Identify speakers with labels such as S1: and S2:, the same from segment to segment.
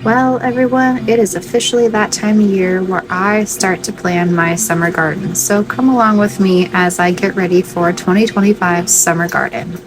S1: Well, everyone, it is officially that time of year where I start to plan my summer garden. So come along with me as I get ready for 2025 summer garden.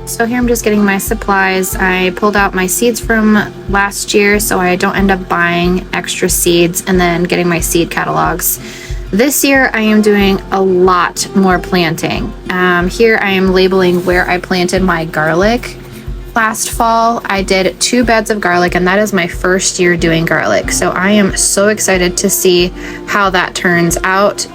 S1: So here I'm just getting my supplies. I pulled out my seeds from last year so I don't end up buying extra seeds and then getting my seed catalogs. This year I am doing a lot more planting. Here I am labeling where I planted my garlic. Last fall, I did 2 beds of garlic, and that is my first year doing garlic. So I am so excited to see how that turns out.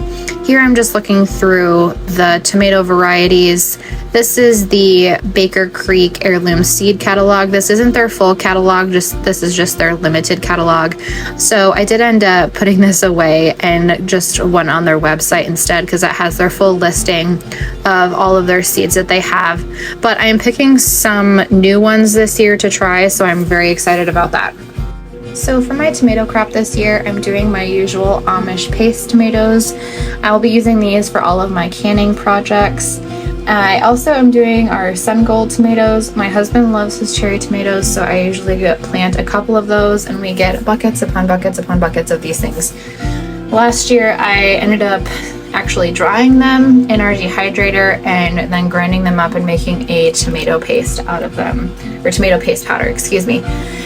S1: Here I'm just looking through the tomato varieties. This is the Baker Creek Heirloom Seed Catalog. This isn't their full catalog, this is just their limited catalog. So I did end up putting this away and just went on their website instead because it has their full listing of all of their seeds that they have. But I am picking some new ones this year to try, so I'm very excited about that. So for my tomato crop this year, I'm doing my usual Amish paste tomatoes. I'll be using these for all of my canning projects. I also am doing our Sun Gold tomatoes. My husband loves his cherry tomatoes, so I usually plant a couple of those, and we get buckets upon buckets upon buckets of these things. Last year, I ended up actually drying them in our dehydrator and then grinding them up and making a tomato paste out of them, or tomato paste powder, excuse me,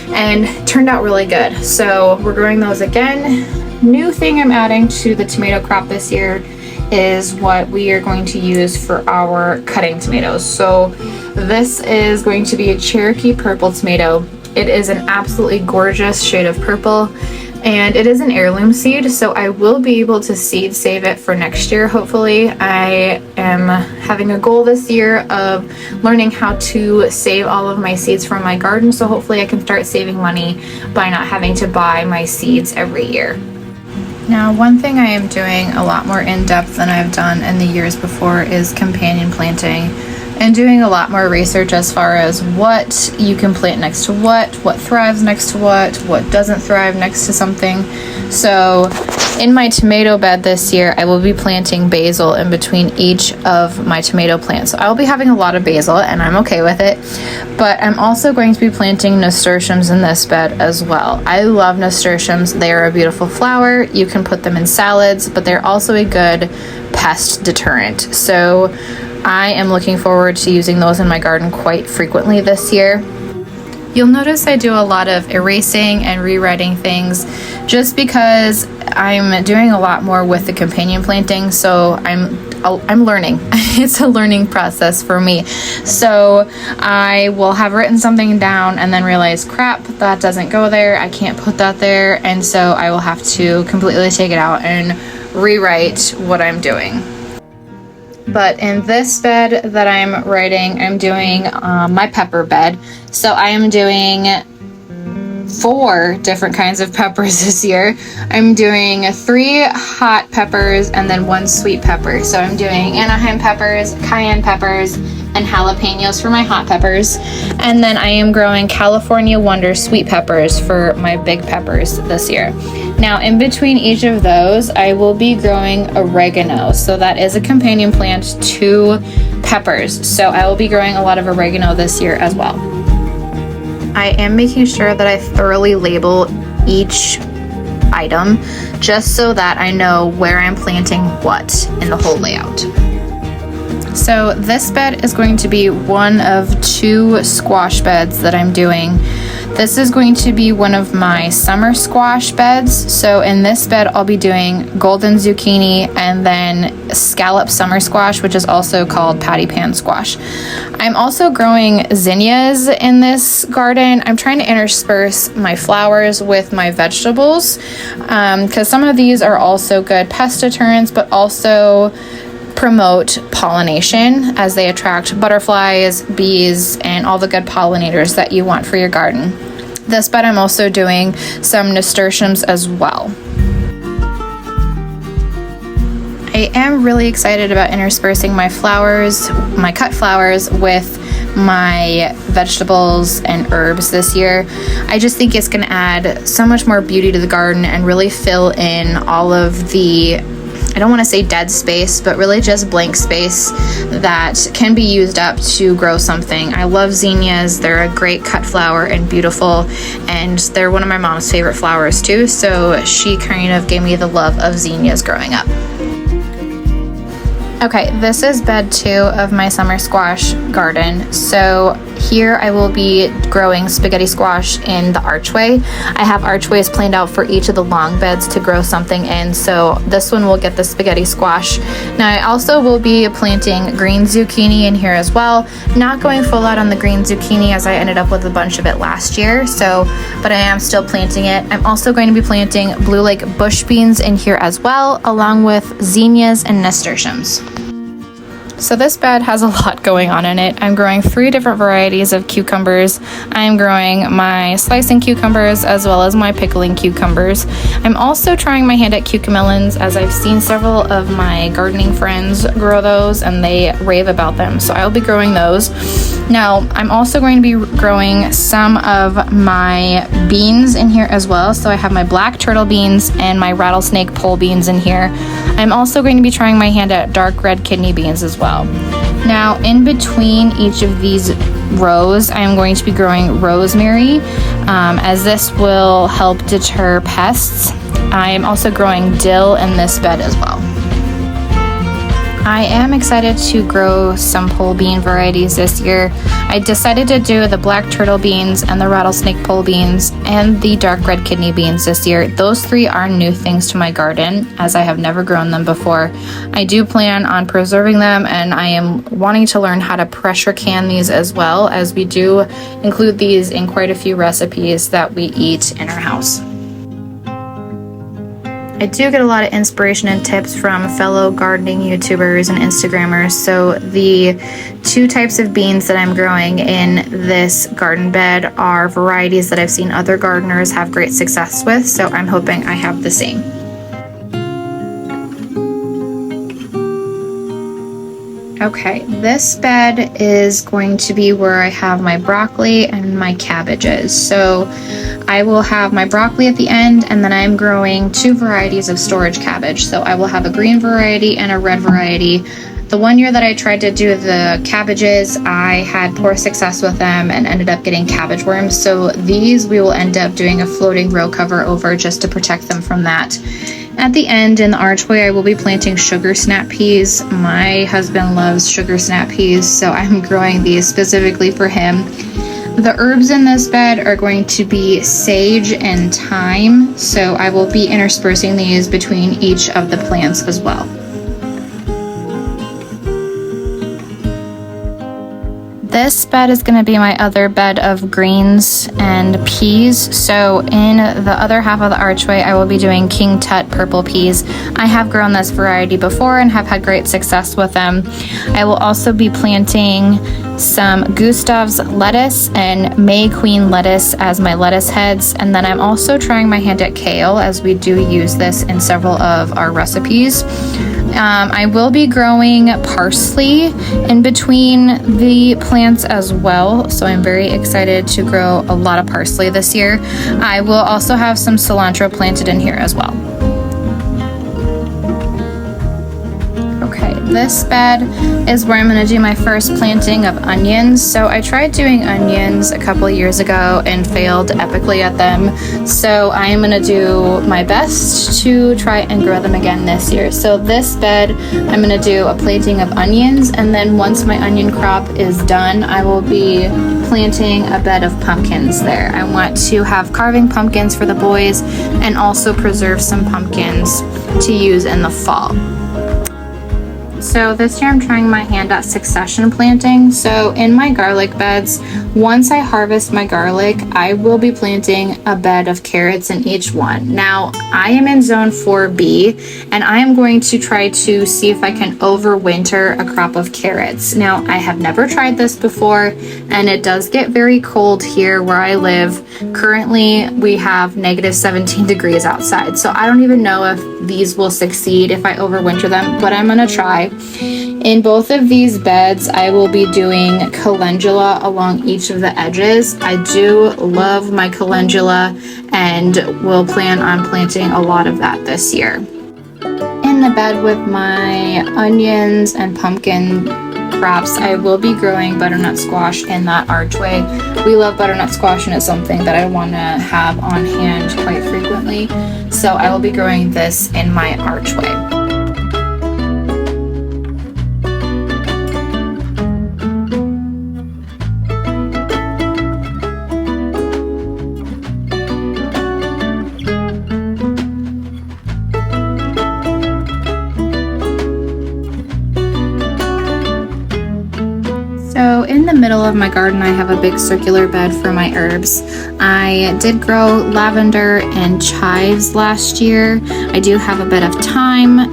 S1: and turned out really good. So we're growing those again. New thing I'm adding to the tomato crop this year is what we are going to use for our cutting tomatoes. So this is going to be a Cherokee purple tomato. It is an absolutely gorgeous shade of purple, and it is an heirloom seed, so I will be able to seed save it for next year, hopefully. I am having a goal this year of learning how to save all of my seeds from my garden, so hopefully I can start saving money by not having to buy my seeds every year. Now, one thing I am doing a lot more in depth than I've done in the years before is companion planting, and doing a lot more research as far as what you can plant next to what thrives next to what doesn't thrive next to something. So in my tomato bed this year, I will be planting basil in between each of my tomato plants. So I will be having a lot of basil, and I'm okay with it. But I'm also going to be planting nasturtiums in this bed as well. I love nasturtiums. They are a beautiful flower. You can put them in salads, but they're also a good pest deterrent. So I am looking forward to using those in my garden quite frequently this year. You'll notice I do a lot of erasing and rewriting things just because I'm doing a lot more with the companion planting, so I'm learning. It's a learning process for me. So I will have written something down and then realize, crap, that doesn't go there. I can't put that there. And so I will have to completely take it out and rewrite what I'm doing. But in this bed that I'm writing, I'm doing my pepper bed. So I am doing 4 different kinds of peppers this year. I'm doing 3 hot peppers and then 1 sweet pepper. So I'm doing Anaheim peppers, cayenne peppers, and jalapenos for my hot peppers. And then I am growing California Wonder sweet peppers for my big peppers this year. Now, in between each of those, I will be growing oregano. So that is a companion plant to peppers. So I will be growing a lot of oregano this year as well. I am making sure that I thoroughly label each item just so that I know where I'm planting what in the whole layout. So this bed is going to be one of 2 squash beds that I'm doing. This is going to be one of my summer squash beds. So in this bed, I'll be doing golden zucchini and then scallop summer squash, which is also called patty pan squash. I'm also growing zinnias in this garden. I'm trying to intersperse my flowers with my vegetables because some of these are also good pest deterrents, but also promote pollination as they attract butterflies, bees, and all the good pollinators that you want for your garden. This bed I'm also doing some nasturtiums as well. I am really excited about interspersing my flowers, my cut flowers, with my vegetables and herbs this year. I just think it's going to add so much more beauty to the garden and really fill in all of the I don't want to say dead space, but really just blank space that can be used up to grow something. I love zinnias. They're a great cut flower and beautiful, and they're one of my mom's favorite flowers too, so she kind of gave me the love of zinnias growing up. Okay, this is bed 2 of my summer squash garden. So here I will be growing spaghetti squash in the archway. I have archways planned out for each of the long beds to grow something in, so this one will get the spaghetti squash. Now I also will be planting green zucchini in here as well. Not going full out on the green zucchini as I ended up with a bunch of it last year, but I am still planting it. I'm also going to be planting Blue Lake bush beans in here as well, along with zinnias and nasturtiums. So this bed has a lot going on in it. I'm growing 3 different varieties of cucumbers. I'm growing my slicing cucumbers as well as my pickling cucumbers. I'm also trying my hand at cucamelons, as I've seen several of my gardening friends grow those and they rave about them. So I'll be growing those. Now, I'm also going to be growing some of my beans in here as well. So I have my black turtle beans and my rattlesnake pole beans in here. I'm also going to be trying my hand at dark red kidney beans as well. Now, in between each of these rows, I'm going to be growing rosemary, as this will help deter pests. I am also growing dill in this bed as well. I am excited to grow some pole bean varieties this year. I decided to do the black turtle beans and the rattlesnake pole beans and the dark red kidney beans this year. Those 3 are new things to my garden, as I have never grown them before. I do plan on preserving them, and I am wanting to learn how to pressure can these as well, as we do include these in quite a few recipes that we eat in our house. I do get a lot of inspiration and tips from fellow gardening YouTubers and Instagrammers. So the 2 types of beans that I'm growing in this garden bed are varieties that I've seen other gardeners have great success with. So I'm hoping I have the same. Okay, this bed is going to be where I have my broccoli and my cabbages. So I will have my broccoli at the end, and then I'm growing 2 varieties of storage cabbage. So I will have a green variety and a red variety. The one year that I tried to do the cabbages, I had poor success with them and ended up getting cabbage worms. So these we will end up doing a floating row cover over just to protect them from that. At the end in the archway, I will be planting sugar snap peas. My husband loves sugar snap peas, so I'm growing these specifically for him. The herbs in this bed are going to be sage and thyme, so I will be interspersing these between each of the plants as well. This bed is going to be my other bed of greens and peas. So in the other half of the archway, I will be doing King Tut purple peas. I have grown this variety before and have had great success with them. I will also be planting some Gustav's lettuce and May Queen lettuce as my lettuce heads. And then I'm also trying my hand at kale, as we do use this in several of our recipes. I will be growing parsley in between the plants as well, so I'm very excited to grow a lot of parsley this year. I will also have some cilantro planted in here as well. Okay, this bed is where I'm going to do my first planting of onions. So I tried doing onions a couple of years ago and failed epically at them. So I am going to do my best to try and grow them again this year. So this bed, I'm going to do a planting of onions, and then once my onion crop is done, I will be planting a bed of pumpkins there. I want to have carving pumpkins for the boys and also preserve some pumpkins to use in the fall. So this year I'm trying my hand at succession planting. So in my garlic beds, once I harvest my garlic, I will be planting a bed of carrots in each one. Now, I am in zone 4B, and I am going to try to see if I can overwinter a crop of carrots. Now, I have never tried this before, and it does get very cold here where I live. Currently, we have negative 17 degrees outside, so I don't even know if these will succeed if I overwinter them, but I'm gonna try. In both of these beds, I will be doing calendula along each of the edges. I do love my calendula and will plan on planting a lot of that this year. In in the bed with my onions and pumpkin crops, I will be growing butternut squash in that archway. We love butternut squash, and it's something that I want to have on hand quite frequently. So I will be growing this in my archway. So in the middle of my garden, I have a big circular bed for my herbs. I did grow lavender and chives last year. I do have a bit of thyme,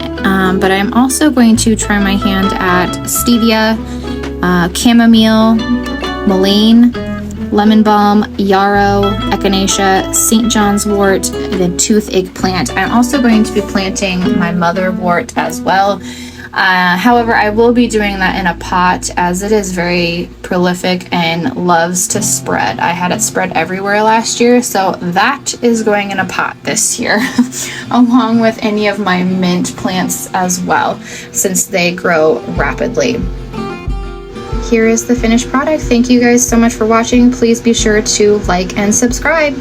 S1: but I'm also going to try my hand at stevia, chamomile, mullein, lemon balm, yarrow, echinacea, St. John's wort, and a tooth eggplant. I'm also going to be planting my motherwort as well. However, I will be doing that in a pot as it is very prolific and loves to spread. I had it spread everywhere last year, so that is going in a pot this year, along with any of my mint plants as well, since they grow rapidly. Here is the finished product. Thank you guys so much for watching. Please be sure to like and subscribe.